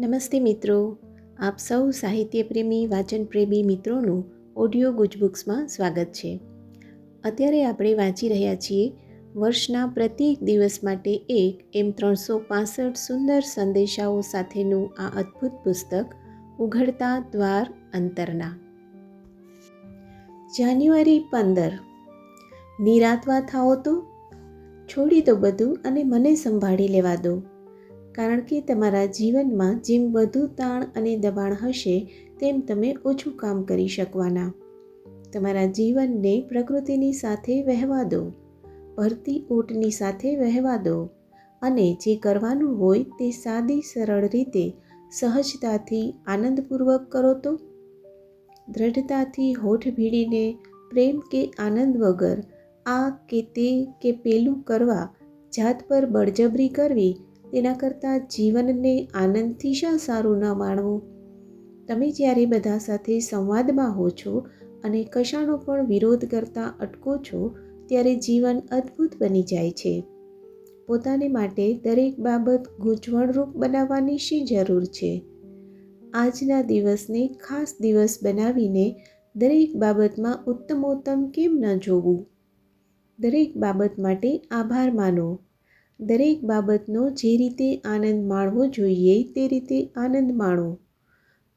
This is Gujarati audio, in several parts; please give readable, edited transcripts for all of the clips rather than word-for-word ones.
નમસ્તે મિત્રો, આપ સૌ સાહિત્યપ્રેમી વાચનપ્રેમી મિત્રોનું ઓડિયો ગુજબુક્સમાં સ્વાગત છે. અત્યારે આપણે વાંચી રહ્યા છીએ વર્ષના પ્રત્યેક દિવસ માટે એક એમ 365 સુંદર સંદેશાઓ સાથેનું આ અદ્ભુત પુસ્તક ઉઘડતા દ્વાર અંતરના. જાન્યુઆરી 15. નિરાંતવા થાઓ તો છોડી દો બધું અને મને સંભાળી લેવા દો. કારણ કે તમારા જીવનમાં જેમ વધુ તાણ અને દબાણ હશે તેમ તમે ઓછું કામ કરી શકવાના. તમારા જીવનને પ્રકૃતિની સાથે વહેવા દો, ભરતી ઊંટની સાથે વહેવા દો અને જે કરવાનું હોય તે સાદી સરળ રીતે સહજતાથી આનંદપૂર્વક કરો તો. દ્રઢતાથી હોઠ ભીડીને પ્રેમ કે આનંદ વગર આ કે તે કે પેલું કરવા જાત પર બળજબરી કરવી તેના કરતાં જીવનને આનંદથી શા સારું ન માણવું? તમે જ્યારે બધા સાથે સંવાદમાં હો છો અને કશાનો પણ વિરોધ કરતા અટકો છો ત્યારે જીવન અદ્ભુત બની જાય છે. પોતાને માટે દરેક બાબત ગૂંચવણરૂપ બનાવવાની શી જરૂર છે? આજના દિવસને ખાસ દિવસ બનાવીને દરેક બાબતમાં ઉત્તમોત્તમ કેમ ન જોવું? દરેક બાબત માટે આભાર માનો. દરેક બાબતનો જે રીતે આનંદ માણવો જોઈએ તે રીતે આનંદ માણો.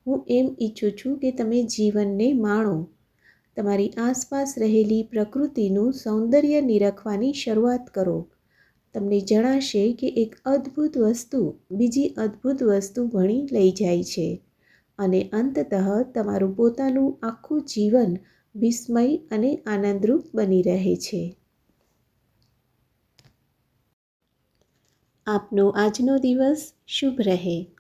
હું એમ ઈચ્છું છું કે તમે જીવનને માણો. તમારી આસપાસ રહેલી પ્રકૃતિનું સૌંદર્ય નિરખવાની શરૂઆત કરો. તમને જણાશે કે એક અદ્ભુત વસ્તુ બીજી અદ્ભુત વસ્તુ ભણી લઈ જાય છે અને અંતતઃ તમારું પોતાનું આખું જીવન વિસ્મય અને આનંદરૂપ બની રહે છે. આપનો આજનો દિવસ શુભ રહે.